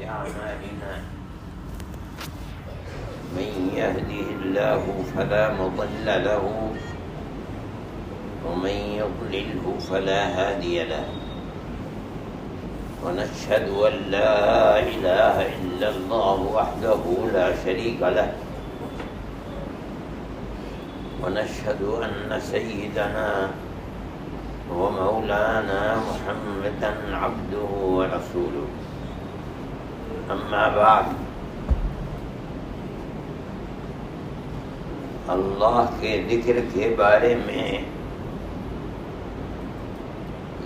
أعمالنا من يهده الله فلا مضل له ومن يضلله فلا هادي له ونشهد أن لا إله إلا الله وحده لا شريك له ونشهد أن سيدنا ومولانا محمدا عبده ورسوله أما بعد اللہ کے ذکر کے بارے میں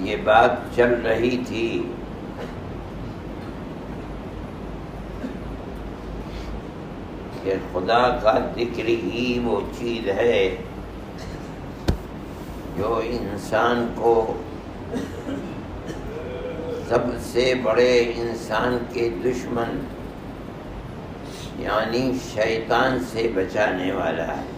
یہ بات چل رہی تھی کہ خدا کا ذکر ہی وہ چیز ہے جو انسان کو سب سے بڑے انسان کے دشمن یعنی شیطان سے بچانے والا ہے۔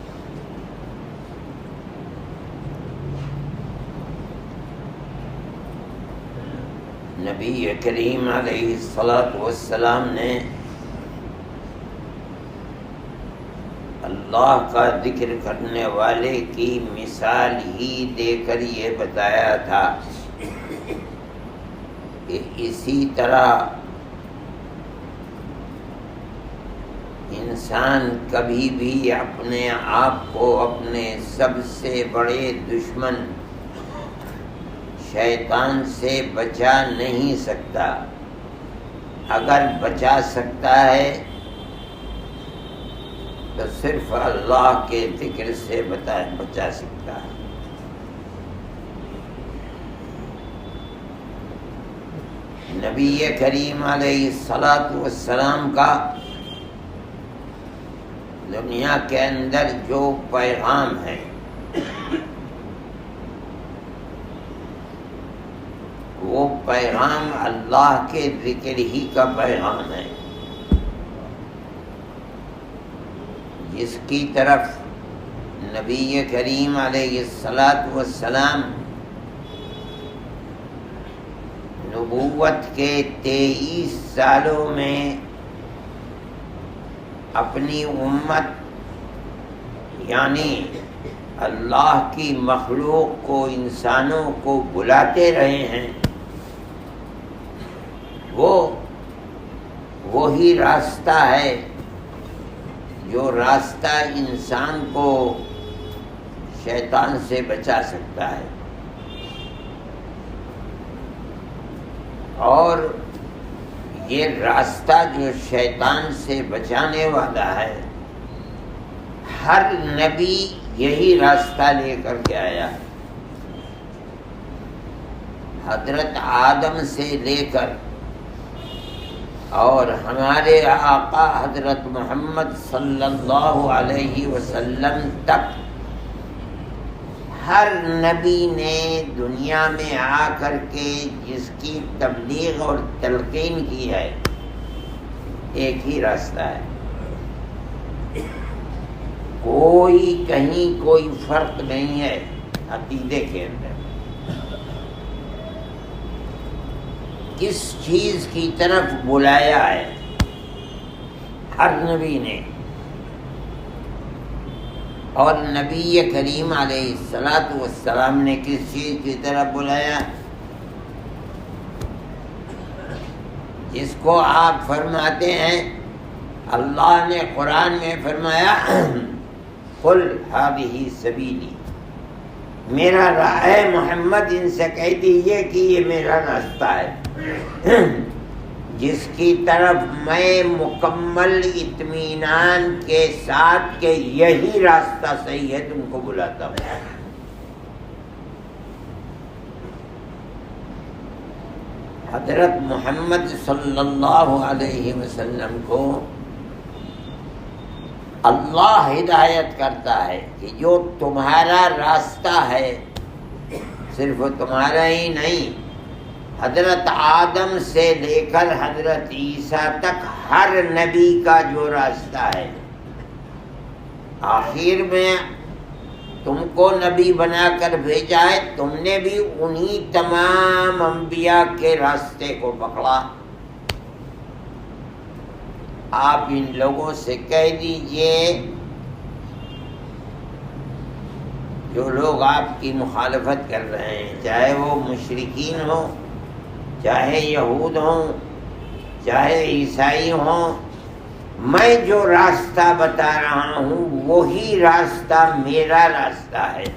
نبی کریم علیہ السلام نے اللہ کا ذکر کرنے والے کی مثال ہی دے کر یہ بتایا تھا کہ اسی طرح انسان کبھی بھی اپنے آپ کو اپنے سب سے بڑے دشمن شیطان سے بچا نہیں سکتا۔ اگر بچا سکتا ہے تو صرف اللہ کے ذکر سے بچا سکتا ہے۔ نبی کریم علیہ السلام کا دنیا کے اندر جو پیغام ہے وہ پیغام اللہ کے ذکر ہی کا پیغام ہے، جس کی طرف نبی کریم علیہ السلام نبوت کے 23 سالوں میں اپنی امت یعنی اللہ کی مخلوق کو انسانوں کو بلاتے رہے ہیں، وہی راستہ ہے جو راستہ انسان کو شیطان سے بچا سکتا ہے۔ اور یہ راستہ جو شیطان سے بچانے والا ہے ہر نبی یہی راستہ لے کر کے آیا ہے۔ حضرت آدم سے لے کر اور ہمارے آقا حضرت محمد صلی اللہ علیہ وسلم تک ہر نبی نے دنیا میں آ کر کے جس کی تبلیغ اور تلقین کی ہے ایک ہی راستہ ہے، کوئی کہیں کوئی فرق نہیں ہے عقیدے کے اندر۔ کس چیز کی طرف بلایا ہے ہر نبی نے، اور نبی کریم علیہ السلام نے کس چیز کی طرف بلایا؟ جس کو آپ فرماتے ہیں اللہ نے قرآن میں فرمایا قل ہذہ سبیلی، میرا اے محمد ان سے کہہ دیجیے کہ یہ میرا راستہ ہے جس کی طرف میں مکمل اطمینان کے ساتھ کہ یہی راستہ صحیح ہے تم کو بلاتا ہوں۔ حضرت محمد صلی اللہ علیہ وسلم کو اللہ ہدایت کرتا ہے کہ جو تمہارا راستہ ہے صرف تمہارا ہی نہیں، حضرت آدم سے لے کر حضرت عیسیٰ تک ہر نبی کا جو راستہ ہے، آخر میں تم کو نبی بنا کر بھیجا ہے، تم نے بھی انہی تمام انبیاء کے راستے کو پکڑا۔ آپ ان لوگوں سے کہہ دیجئے جو لوگ آپ کی مخالفت کر رہے ہیں، چاہے وہ مشرکین ہوں، چاہے یہود ہوں، چاہے عیسائی ہوں، میں جو راستہ بتا رہا ہوں وہی راستہ میرا راستہ ہے۔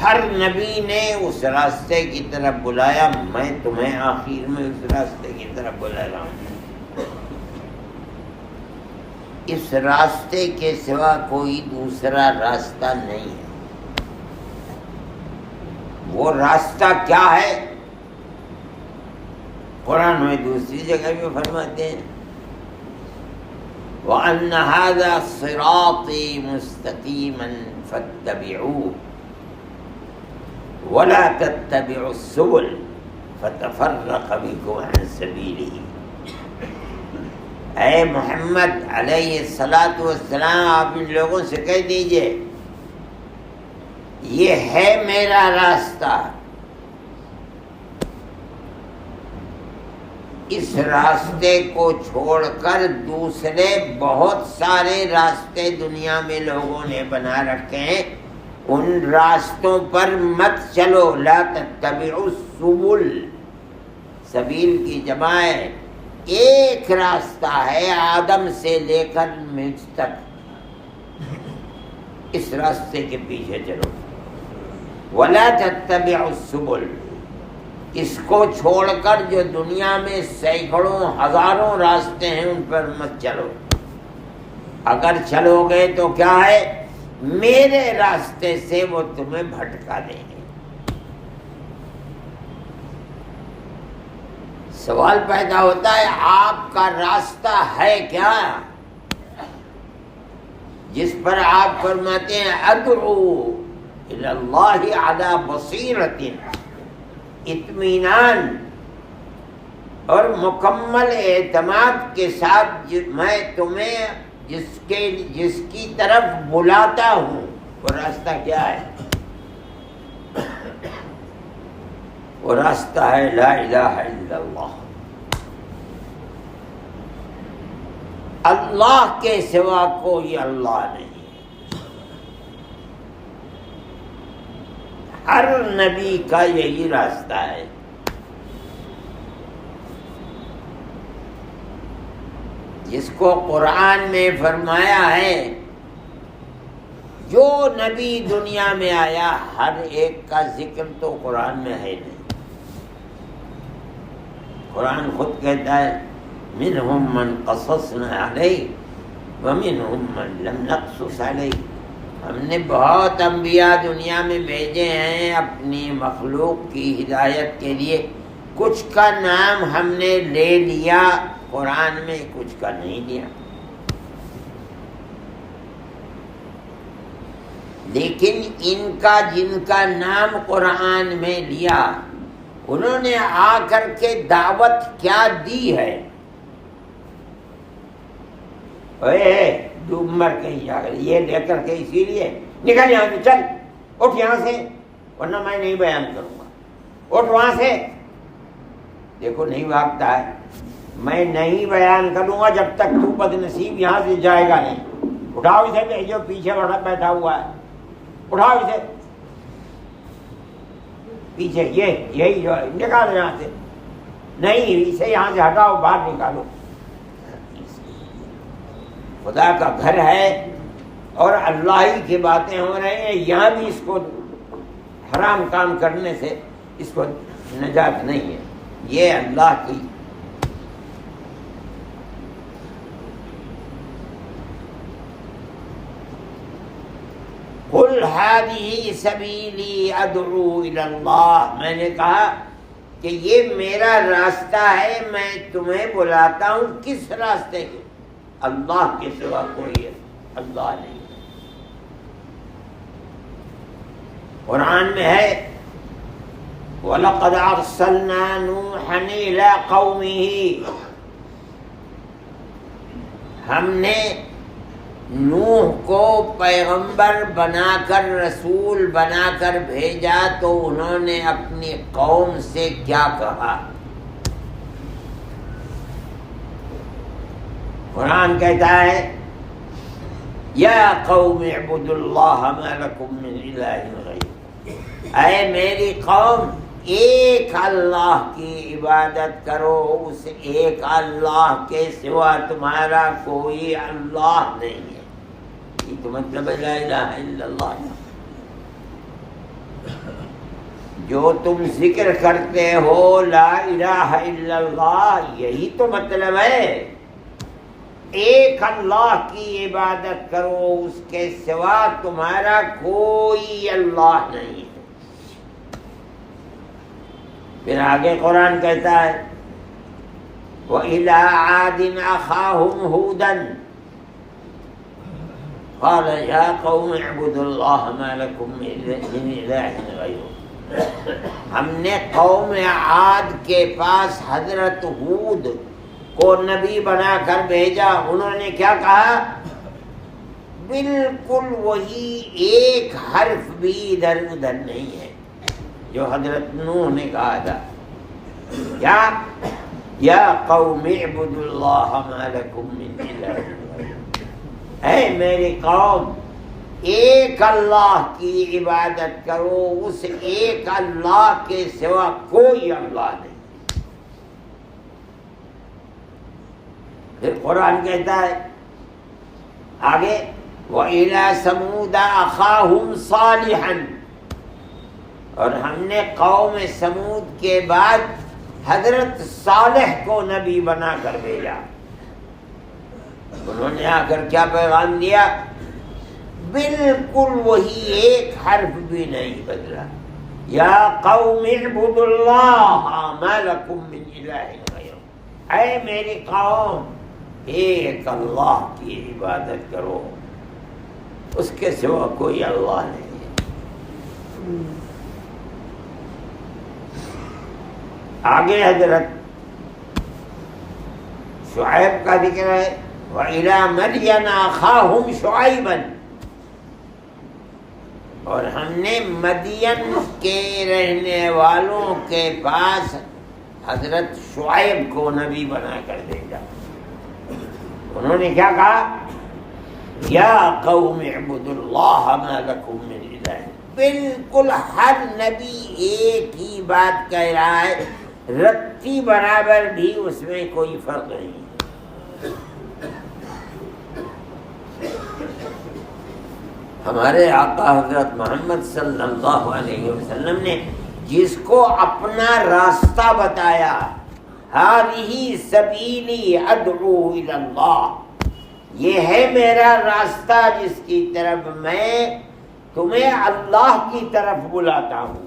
ہر نبی نے اس راستے کی طرف بلایا، میں تمہیں آخر میں اس راستے کی طرف بلا رہا ہوں۔ اس راستے کے سوا کوئی دوسرا راستہ نہیں ہے۔ وہ راستہ کیا ہے؟ قرآن میں دوسری جگہ بھی فرماتے ہیں وَأَنَّ هَذَا صِرَاطِي مُسْتَقِيمًا فَاتَّبِعُوهُ وَلَا تَتَّبِعُوا السُّبُلَ فَتَفَرَّقَ بِكُمْ عَنْ سَبِيلِهِ۔ اے محمد علیہ الصلاۃ والسلام، آپ ان لوگوں سے کہہ دیجئے یہ ہے میرا راستہ، اس راستے کو چھوڑ کر دوسرے بہت سارے راستے دنیا میں لوگوں نے بنا رکھے ہیں، ان راستوں پر مت چلو۔ لا تتبعوا السبل، سبیل کی جمع ہے، ایک راستہ ہے آدم سے لے کر مجھ تک، اس راستے کے پیچھے چلو۔ ولا تتبعوا السبل، اس کو چھوڑ کر جو دنیا میں سینکڑوں ہزاروں راستے ہیں ان پر مت چلو۔ اگر چلو گے تو کیا ہے؟ میرے راستے سے وہ تمہیں بھٹکا دیں گے۔ سوال پیدا ہوتا ہے آپ کا راستہ ہے کیا جس پر آپ فرماتے ہیں ادعو الی اللہ علی بصیرۃ، اطمینان اور مکمل اعتماد کے ساتھ میں تمہیں جس کی طرف بلاتا ہوں، وہ راستہ کیا ہے؟ وہ راستہ ہے لا الہ الا اللہ، اللہ کے سوا کوئی اللہ نہیں۔ ہر نبی کا یہی راستہ ہے۔ جس کو قرآن میں فرمایا ہے جو نبی دنیا میں آیا ہر ایک کا ذکر تو قرآن میں ہے نہیں۔ قرآن خود کہتا ہے منہم من قصصنا علیہ ومنہم من لم نقصص علیہ، ہم نے بہت انبیاء دنیا میں بھیجے ہیں اپنی مخلوق کی ہدایت کے لیے، کچھ کا نام ہم نے لے لیا قرآن میں، کچھ کا نہیں لیا۔ لیکن ان کا جن کا نام قرآن میں لیا انہوں نے آ کر کے دعوت کیا دی ہے؟ اے ڈوب مر کہیں جا کر یہ لے کر کے اسی لیے نکل یہاں سے، چل اٹھ یہاں سے ورنہ میں نہیں بیان کروں گا، اٹھ وہاں سے۔ دیکھو نہیں بھاگتا ہے، میں نہیں بیان کروں گا جب تک تو بد نصیب یہاں سے جائے گا نہیں۔ اٹھاؤ اسے، جو پیچھے بڑا بیٹھا ہوا ہے اٹھاؤ اسے پیچھے، یہی جو نکالو یہاں سے، نہیں اسے یہاں سے ہٹاؤ، باہر نکالو۔ خدا کا گھر ہے اور اللہ ہی کی باتیں ہو رہی ہیں، یہاں بھی اس کو حرام کام کرنے سے اس کو نجات نہیں ہے، یہ اللہ کی۔ قل هذه سبیلی ادعو الی اللہ، میں نے کہا کہ یہ میرا راستہ ہے، میں تمہیں بلاتا ہوں کس راستے کے؟ اللہ کے سوا کوئی ہے، اللہ نہیں۔ قرآن میں ہے وَلَقَدْ أَرْسَلْنَا نُوحًا إِلَىٰ قَوْمِهِ، ہم نے نوح کو پیغمبر بنا کر رسول بنا کر بھیجا تو انہوں نے اپنی قوم سے کیا کہا؟ قرآن کہتا ہے یا قوم اعبدوا اللہ ما لکم من الہ غیر، اے میری قوم ایک اللہ کی عبادت کرو، اس ایک اللہ کے سوا تمہارا کوئی اللہ نہیں ہے۔ یہ تو مطلب لا الہ الا اللہ، جو تم ذکر کرتے ہو لا الہ الا اللہ، یہی تو مطلب ہے، ایک اللہ کی عبادت کرو، اس کے سوا تمہارا کوئی اللہ نہیں ہے۔ پھر آگے قرآن کہتا ہے وَإِلَىٰ عَادٍ أَخَاهُمْ هُودًا قَالَ يَا قَوْمِ اعْبُدُوا اللَّهَ مَا لَكُم مِّنْ إِلَٰهٍ غَيْرُهُ، ہم نے قوم عاد کے پاس حضرت ہود کو نبی بنا کر بھیجا، انہوں نے کیا کہا؟ بالکل وہی، ایک حرف بھی ادھر ادھر نہیں ہے جو حضرت نوح نے کہا تھا، کیا یا قوم اعبدوا اللہ ما لکم من الہ غیرہ، اے میری قوم ایک اللہ کی عبادت کرو، اس ایک اللہ کے سوا کوئی اللہ نہیں۔ پھر قرآن کہتا ہے آگے وَإِلَىٰ ثَمُودَ أَخَاهُمْ صَالِحًا، اور ہم نے قوم سمود کے بعد حضرت صالح کو نبی بنا کر بھیجا، انہوں نے آ کر کیا پیغام دیا؟ بالکل وہی، ایک حرف بھی نہیں بدلا، یا قوم اعبدوا اللہ ما لکم من الہ غیرہ، اے میری قوم ایک اللہ کی عبادت کرو، اس کے سوا کوئی اللہ نہیں ہے۔ آگے حضرت شعیب کا ذکر ہے وَإِلَىٰ مَدْيَنَ أَخَاهُمْ شُعَيْبًا، اور ہم نے مدین کے رہنے والوں کے پاس حضرت شعیب کو نبی بنا کر بھیجا، انہوں نے کیا کہا؟ یا قوم اعبدوا اللہ ما لکم من الہ، بالکل ہر نبی ایک ہی بات کہہ رہا ہے، رتی برابر بھی اس میں کوئی فرق نہیں ہے۔ ہمارے آقا حضرت محمد صلی اللہ علیہ وسلم نے جس کو اپنا راستہ بتایا، ہذہ سبیلی ادعو الی اللہ، یہ ہے میرا راستہ جس کی طرف میں تمہیں اللہ کی طرف بلاتا ہوں۔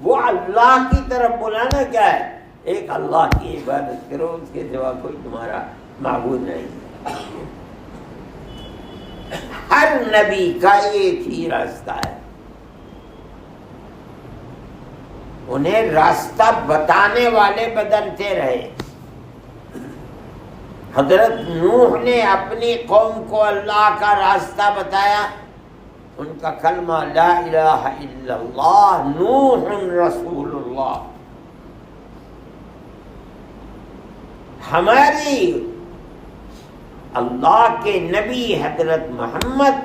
وہ اللہ کی طرف بلانا کیا ہے؟ ایک اللہ کی عبادت کرو، اس کے سوا کوئی تمہارا معبود نہیں۔ ہر نبی کا ایک ہی راستہ ہے، انہیں راستہ بتانے والے بدلتے رہے۔ حضرت نوح نے اپنی قوم کو اللہ کا راستہ بتایا، ان کا کلمہ لا الہ الا اللہ، نوح رسول اللہ۔ ہماری اللہ کے نبی حضرت محمد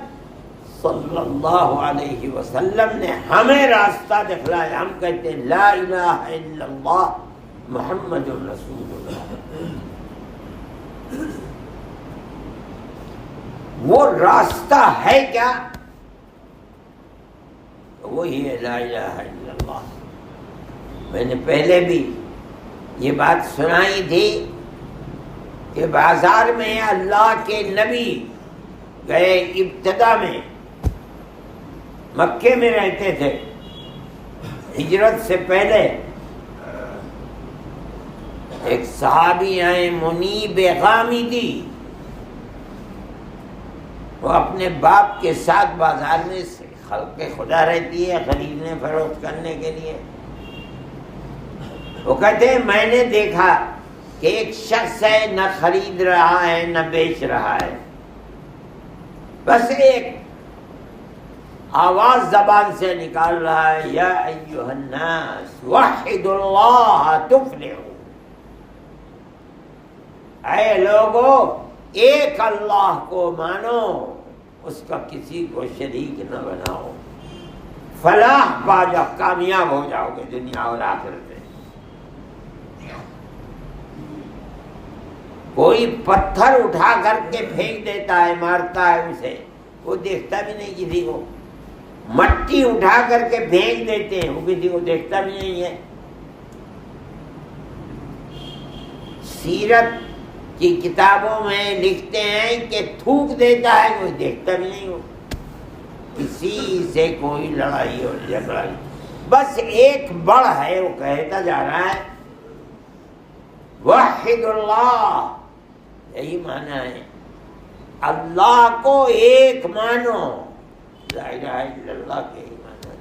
صلی اللہ علیہ وسلم نے ہمیں راستہ دکھلایا، ہم کہتے ہیں لا الہ الا اللہ محمد رسول اللہ۔ وہ راستہ ہے کیا؟ وہی ہے لا الہ الا اللہ۔ میں نے پہلے بھی یہ بات سنائی تھی کہ بازار میں اللہ کے نبی گئے، ابتدا میں مکے میں رہتے تھے، ہجرت سے پہلے ایک صحابی آئے منیب غامدی، وہ اپنے باپ کے ساتھ بازار میں خلق خدا رہتی ہے خریدنے فروخت کرنے کے لیے۔ وہ کہتے ہیں میں نے دیکھا کہ ایک شخص ہے، نہ خرید رہا ہے نہ بیچ رہا ہے، بس ایک آواز زبان سے نکال رہا ہے یا ایھا الناس وحدوا اللہ تفلحوا، اے لوگو ایک اللہ کو مانو، اس کا کسی کو شریک نہ بناؤ، فلاح پا جاؤ، کامیاب ہو جاؤ گے دنیا اور آخرت میں۔ کوئی پتھر اٹھا کر کے پھینک دیتا ہے، مارتا ہے اسے، وہ دیکھتا بھی نہیں کسی کو۔ مٹی اٹھا کر کے پھینک دیتے ہیں، وہ کسی کو دیکھتا بھی نہیں ہے۔ سیرت کی کتابوں میں لکھتے ہیں کہ تھوک دیتا ہے، کوئی دیکھتا بھی نہیں ہو، کسی سے کوئی لڑائی اور جھگڑا نہیں، بس ایک بڑ ہے وہ کہتا جا رہا ہے وحد اللہ، یہی معنی ہے، اللہ کو ایک مانو، لا الہ الا اللہ کے ہی معنی ہے۔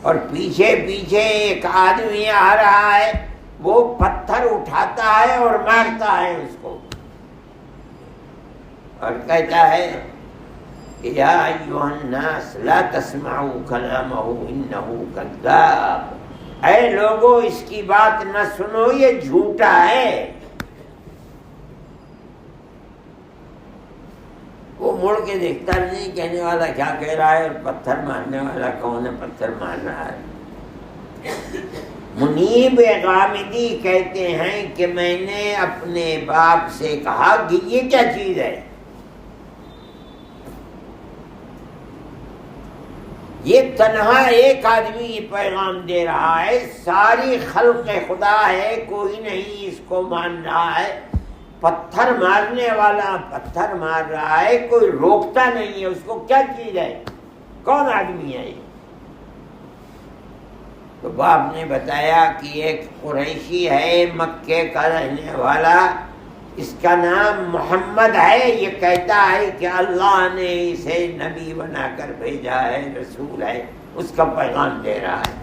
اور پیچھے پیچھے ایک آدمی آ رہا ہے، وہ پتھر اٹھاتا ہے اور مارتا ہے اس کو، اور کہتا ہے یا ایھا الناس لا تسمعوا کلامہ انہ کذاب، اے لوگوں اس کی بات نہ سنو، یہ جھوٹا ہے۔ وہ مڑ کے دیکھتا نہیں، کہنے والا کیا کہہ رہا ہے اور پتھر مارنے والا کون ہے، پتھر مار رہا ہے۔ منیب غامدی کہتے ہیں کہ میں نے اپنے باپ سے کہا کہ یہ کیا چیز ہے، یہ تنہا ایک آدمی یہ پیغام دے رہا ہے، ساری خلق خدا ہے، کوئی نہیں اس کو مان رہا ہے، پتھر مارنے والا پتھر مار رہا ہے، کوئی روکتا نہیں ہے اس کو، کیا چیز ہے، کون آدمی ہے یہ؟ تو باپ نے بتایا کہ ایک قریشی ہے، مکے کا رہنے والا، اس کا نام محمد ہے، یہ کہتا ہے کہ اللہ نے اسے نبی بنا کر بھیجا ہے، رسول ہے، اس کا پیغام دے رہا ہے۔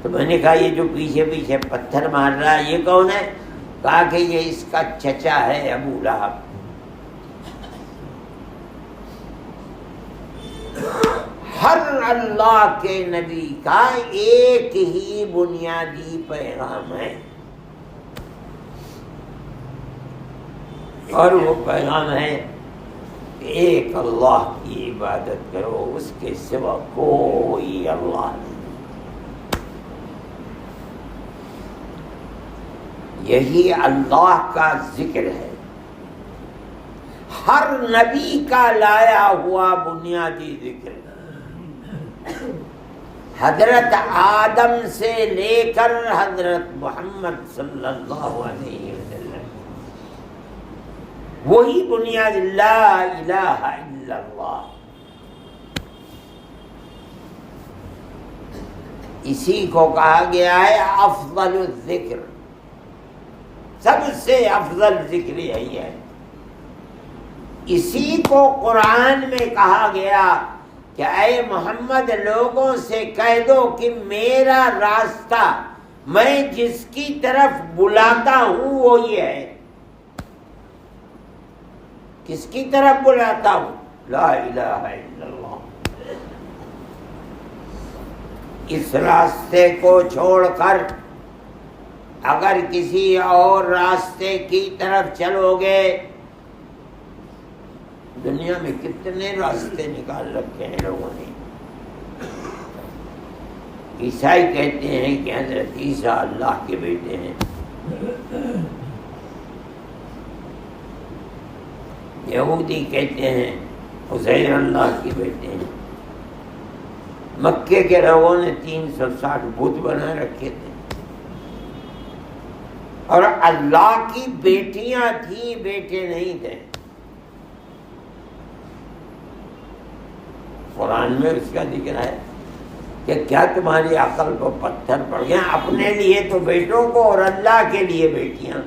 تو میں نے کہا یہ جو پیچھے پیچھے پتھر مار رہا ہے یہ کون ہے؟ کہا کہ یہ اس کا چچا ہے ابو لہب۔ ہر اللہ کے نبی کا ایک ہی بنیادی پیغام ہے، اور وہ پیغام ہے کہ ایک اللہ کی عبادت کرو، اس کے سوا کوئی اللہ نہیں۔ یہی اللہ کا ذکر ہے، ہر نبی کا لایا ہوا بنیادی ذکر ہے۔ حضرت آدم سے لے کر حضرت محمد صلی اللہ علیہ وسلم وہی بنیاد، لا الہ الا اللہ، اسی کو کہا گیا ہے افضل الذکر، سب سے افضل ذکر یہی ہے۔ اسی کو قرآن میں کہا گیا کہ اے محمد لوگوں سے کہہ دو کہ میرا راستہ، میں جس کی طرف بلاتا ہوں وہ یہ ہے۔ کس کی طرف بلاتا ہوں؟ لا الہ الا اللہ۔ اس راستے کو چھوڑ کر اگر کسی اور راستے کی طرف چلو گے، دنیا میں کتنے راستے نکال رکھے ہیں لوگوں نے۔ عیسائی کہتے ہیں کہ حضرت عیسیٰ اللہ کے بیٹے ہیں، یہودی کہتے ہیں عزیر اللہ کے بیٹے ہیں، مکے کے لوگوں نے 360 بت بنا رکھے تھے، اور اللہ کی بیٹیاں تھیں، بیٹے نہیں تھے۔ قرآن میں اس کا ذکر ہے کہ کیا تمہاری عقل کو پتھر پڑ گیا، اپنے لیے تو بیٹوں کو اور اللہ کے لیے بیٹیاں،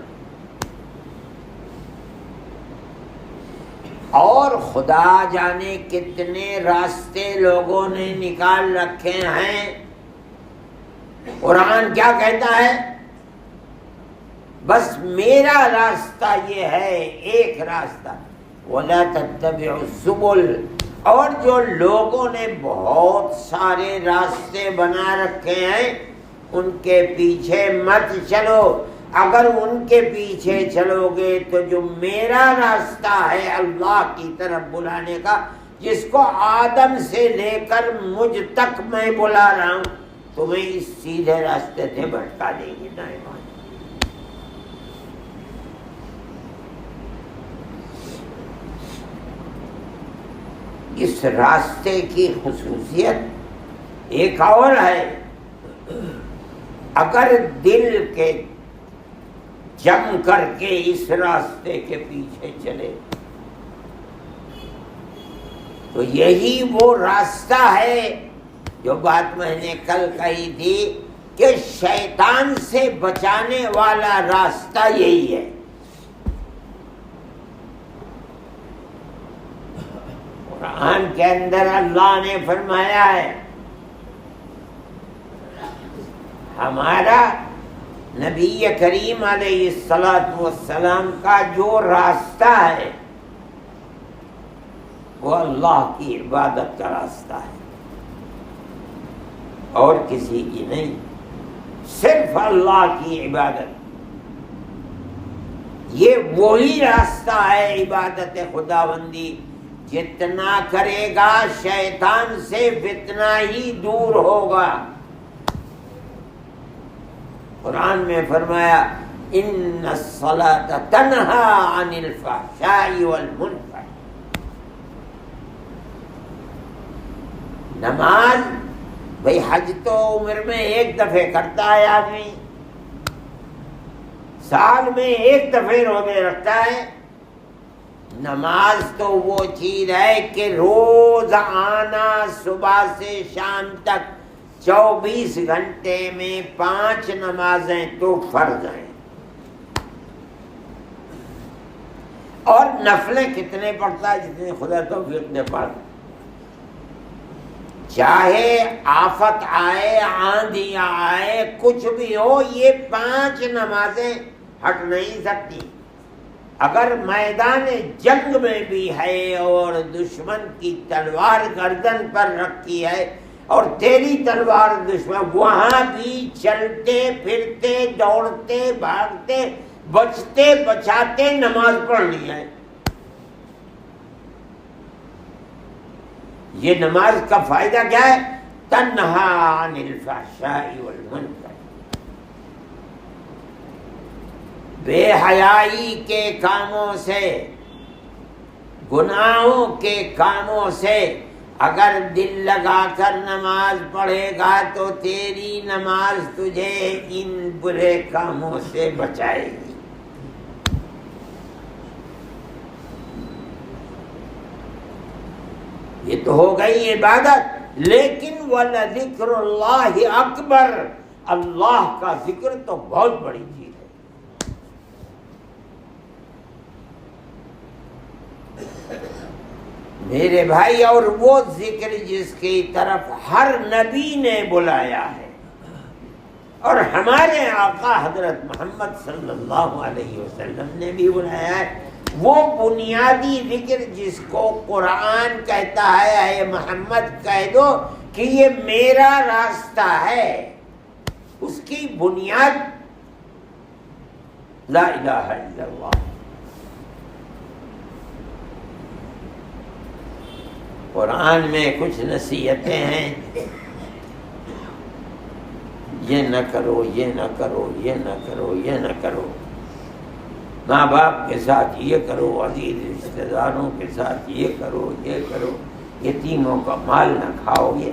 اور خدا جانے کتنے راستے لوگوں نے نکال رکھے ہیں۔ قرآن کیا کہتا ہے؟ بس میرا راستہ یہ ہے، ایک راستہ، وَلَا تَتَّبِعُوا السُّبُلَ، اور جو لوگوں نے بہت سارے راستے بنا رکھے ہیں ان کے پیچھے مت چلو. اگر ان کے پیچھے چلو گے تو جو میرا راستہ ہے اللہ کی طرف بلانے کا، جس کو آدم سے لے کر مجھ تک میں بلا رہا ہوں، تمہیں اس سیدھے راستے سے بھٹکا دیں گے دائیں بائیں. اس راستے کی خصوصیت ایک اور ہے، اگر دل کے جم کر کے اس راستے کے پیچھے چلے تو یہی وہ راستہ ہے جو بات میں نے کل کہی تھی کہ شیطان سے بچانے والا راستہ یہی ہے. قرآن کے اندر اللہ نے فرمایا ہے ہمارا نبی کریم علیہ السلام کا جو راستہ ہے وہ اللہ کی عبادت کا راستہ ہے اور کسی کی نہیں، صرف اللہ کی عبادت. یہ وہی راستہ ہے عبادت خداوندی، جتنا کرے گا شیطان سے اتنا ہی دور ہوگا. قرآن میں فرمایا ان الصلاۃ تنہی عن الفحشاء والمنکر. نماز بھئی حج تو عمر میں ایک دفعہ کرتا ہے آدمی، سال میں ایک دفعہ روزے رکھتا ہے. نماز تو وہ چیز ہے کہ روز آنا، صبح سے شام تک 24 گھنٹے میں 5 نمازیں تو فرض ہیں. اور نفلیں کتنے پڑھتا ہے؟ جتنے خدا توفیق دے پڑھ. چاہے آفت آئے، آندھیاں آئے، کچھ بھی ہو، یہ 5 نمازیں ہٹ نہیں سکتی. اگر میدان جنگ میں بھی ہے اور دشمن کی تلوار گردن پر رکھی ہے اور تیری تلوار دشمن، وہاں بھی چلتے پھرتے دوڑتے بھاگتے بچتے بچاتے نماز پڑھنی ہے. یہ نماز کا فائدہ کیا ہے؟ تنہی عن الفحشاء والمنکر. بے حیائی کے کاموں سے، گناہوں کے کاموں سے اگر دل لگا کر نماز پڑھے گا تو تیری نماز تجھے ان برے کاموں سے بچائے گی. یہ تو ہو گئی عبادت، لیکن وَلَذِكْرُ اللَّهِ اکبر. اللہ کا ذکر تو بہت بڑی چیز ہے. میرے بھائی، اور وہ ذکر جس کی طرف ہر نبی نے بلایا ہے اور ہمارے آقا حضرت محمد صلی اللہ علیہ وسلم نے بھی بلایا ہے، وہ بنیادی ذکر جس کو قرآن کہتا ہے اے محمد کہہ دو کہ یہ میرا راستہ ہے، اس کی بنیاد لا الہ الا اللہ. قرآن میں کچھ نصیحتیں ہیں، یہ نہ کرو، یہ نہ کرو، یہ نہ کرو، یہ نہ کرو، ماں باپ کے ساتھ یہ کرو، عزیز رشتہ داروں کے ساتھ یہ کرو، یہ کرو، یتیموں کا مال نہ کھاؤ. یہ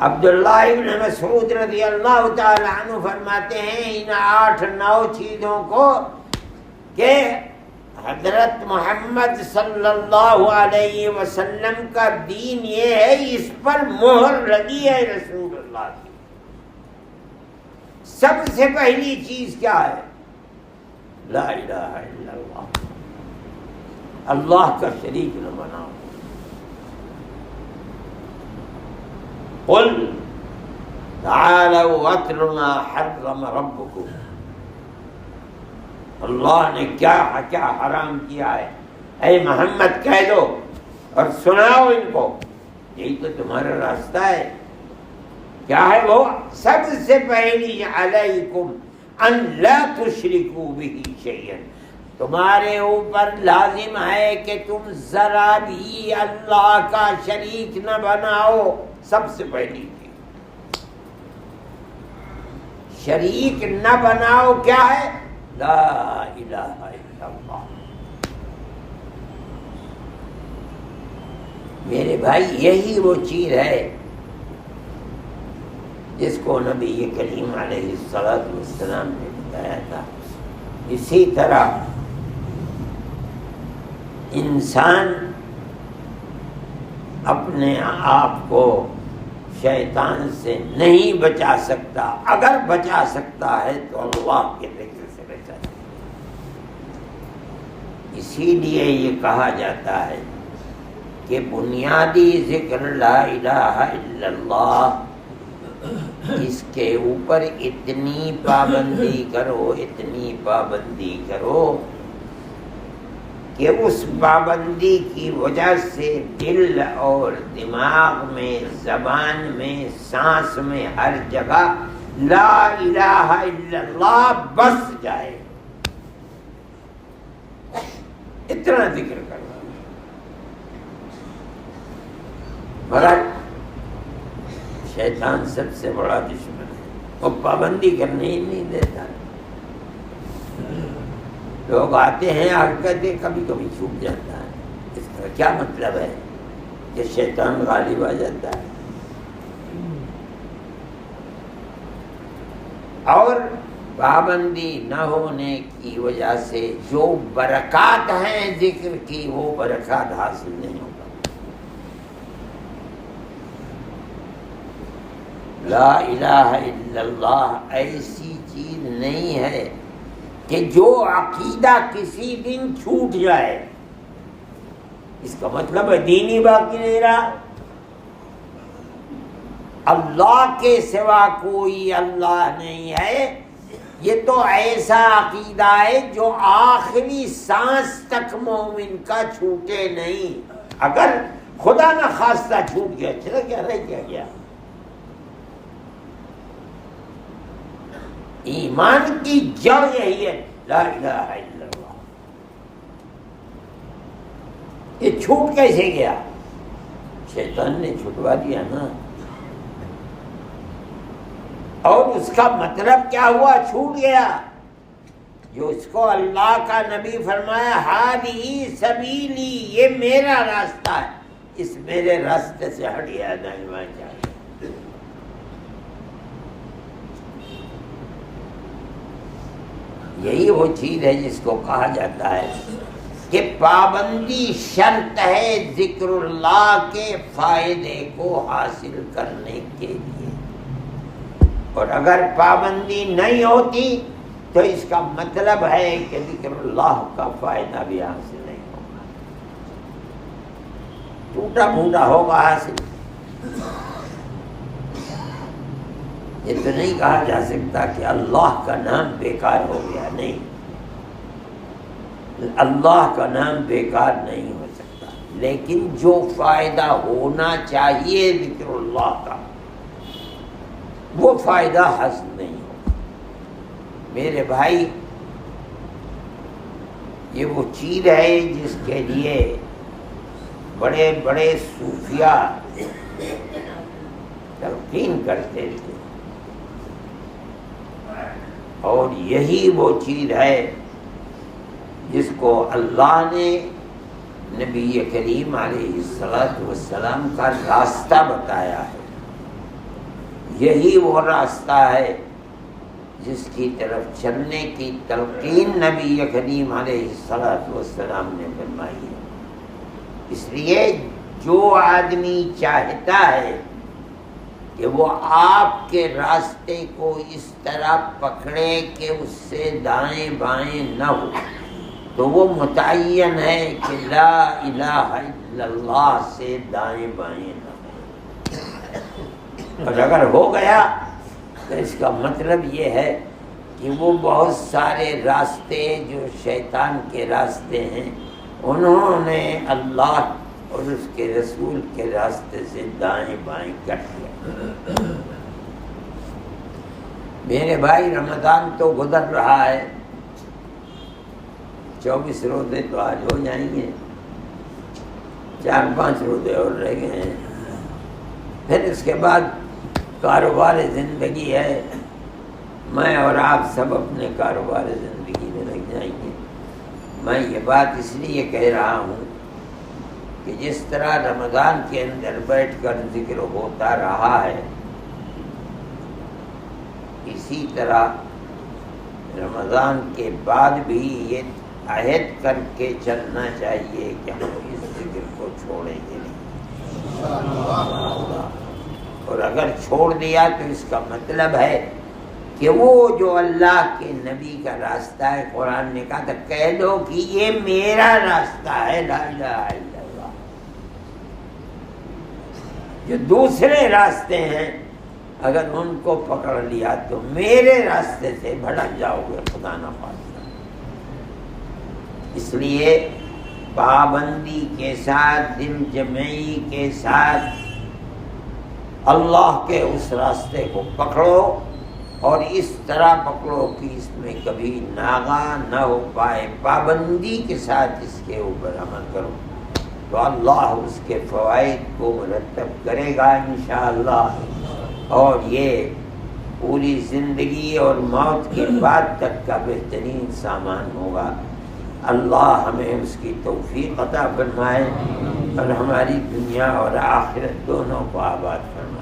عبداللہ ابن مسعود رضی اللہ تعالی عنہ فرماتے ہیں ان 8-9 چیزوں کو کہ حضرت محمد صلی اللہ علیہ وسلم کا دین یہ ہے، اس پر مہر لگی ہے رسول اللہ کی. سب سے پہلی چیز کیا ہے؟ لا الہ الا اللہ. اللہ کا شریک نہ بناؤ. قل تعالوا واتل ما حرم ربکم. اللہ نے کیا کیا حرام کیا ہے اے محمد کہہ دو اور سناؤ ان کو. یہی تو تمہارا راستہ ہے کیا ہے وہ؟ سب سے پہلی علیکم ان لا تشرکوا بہ شیئا، تمہارے اوپر لازم ہے کہ تم ذرا بھی اللہ کا شریک نہ بناؤ. سب سے پہلی شریک نہ بناؤ کیا ہے؟ لا الہ الا اللہ. میرے بھائی یہی وہ چیز ہے جس کو نبی کریم علیہ السلام نے بتایا تھا. اسی طرح انسان اپنے آپ کو شیطان سے نہیں بچا سکتا، اگر بچا سکتا ہے تو اللہ کے ذکر سے بچا سکتا ہے. اسی لیے یہ کہا جاتا ہے کہ بنیادی ذکر لا الہ الا اللہ، اس کے اوپر اتنی پابندی کرو، اتنی پابندی کرو کہ اس پابندی کی وجہ سے دل اور دماغ میں، زبان میں، سانس میں، ہر جگہ لا الہ الا اللہ بس جائے. اتنا ذکر کرنا. مگر شیطان سب سے بڑا دشمن ہے، وہ پابندی کرنے ہی نہیں دیتا. لوگ آتے ہیں اور کہتے کبھی کبھی چھوٹ جاتا ہے. اس کا کیا مطلب ہے؟ کہ شیطان غالب آ جاتا ہے. اور پابندی نہ ہونے کی وجہ سے جو برکات ہیں ذکر کی، وہ برکات حاصل نہیں ہوگا. لا الہ الا اللہ ایسی چیز نہیں ہے کہ جو عقیدہ کسی دن چھوٹ جائے، اس کا مطلب ہے دین ہی باقی نہیں رہا. اللہ کے سوا کوئی اللہ نہیں ہے، یہ تو ایسا عقیدہ ہے جو آخری سانس تک مومن کا چھوٹے نہیں. اگر خدا نہ خواستہ چھوٹ گیا چلا کیا رہ گیا. ایمان کی جڑ یہی ہے لا الہ الا اللہ. یہ چھوٹ کیسے گیا؟ شیطان نے چھٹوا دیا نا. اور اس کا مطلب کیا ہوا؟ چھوٹ گیا. جو اس کو اللہ کا نبی فرمایا ہذہ سبیلی، یہ میرا راستہ ہے، اس میرے راستے سے ہٹ گیا دائیں بائیں جائے. یہی وہ چیز ہے جس کو کہا جاتا ہے کہ پابندی شرط ہے ذکر اللہ کے فائدے کو حاصل کرنے کے لیے. اور اگر پابندی نہیں ہوتی تو اس کا مطلب ہے کہ ذکر اللہ کا فائدہ بھی حاصل نہیں ہوگا، ٹوٹا پھوٹا ہوگا حاصل. یہ تو نہیں کہا جا سکتا کہ اللہ کا نام بیکار ہو گیا. نہیں، اللہ کا نام بیکار نہیں ہو سکتا، لیکن جو فائدہ ہونا چاہیے ذکر اللہ کا، وہ فائدہ حاصل نہیں ہوگا. میرے بھائی، یہ وہ چیز ہے جس کے لیے بڑے بڑے صوفیاء تلقین کرتے تھے. اور یہی وہ چیز ہے جس کو اللہ نے نبی کریم علیہ السلام کا راستہ بتایا ہے. یہی وہ راستہ ہے جس کی طرف چلنے کی تلقین نبی کریم علیہ السلام نے فرمائی ہے. اس لیے جو آدمی چاہتا ہے کہ وہ آپ کے راستے کو اس طرح پکڑے کہ اس سے دائیں بائیں نہ ہو، تو وہ متعین ہے کہ لا الہ الا اللہ سے دائیں بائیں نہ ہو. اور اگر ہو گیا تو اس کا مطلب یہ ہے کہ وہ بہت سارے راستے جو شیطان کے راستے ہیں انہوں نے اللہ اور اس کے رسول کے راستے سے دائیں بائیں کٹ دیا. میرے بھائی رمضان تو گزر رہا ہے، 24 روزے تو آج ہو جائیں گے، 4-5 روزے اور رہ گئے ہیں، پھر اس کے بعد کاروبار زندگی ہے، میں اور آپ سب اپنے کاروبار زندگی میں لگ جائیں گے۔ میں یہ بات اس لیے کہہ رہا ہوں کہ جس طرح رمضان کے اندر بیٹھ کر ذکر ہوتا رہا ہے، اسی طرح رمضان کے بعد بھی یہ عہد کر کے چلنا چاہیے کہ ہم اس ذکر کو چھوڑیں گے نہیں، اور اگر چھوڑ دیا تو اس کا مطلب ہے کہ وہ جو اللہ کے نبی کا راستہ ہے، قرآن نے کہا تھا کہہ دو کہ یہ میرا راستہ ہے، لا الہ الا اللہ۔ جو دوسرے راستے ہیں اگر ان کو پکڑ لیا تو میرے راستے سے بھٹک جاؤ گے، خدا نہ خواستہ۔ اس لیے پابندی کے ساتھ، دل جمعی کے ساتھ اللہ کے اس راستے کو پکڑو، اور اس طرح پکڑو کہ اس میں کبھی ناغہ نہ ہو پائے، پابندی کے ساتھ اس کے اوپر عمل کرو تو اللہ اس کے فوائد کو مرتب کرے گا انشاءاللہ، اور یہ پوری زندگی اور موت کے بعد تک کا بہترین سامان ہوگا۔ اللہ ہمیں اس کی توفیق عطا فرمائے اور ہماری دنیا اور آخرت دونوں کو آباد فرمائے۔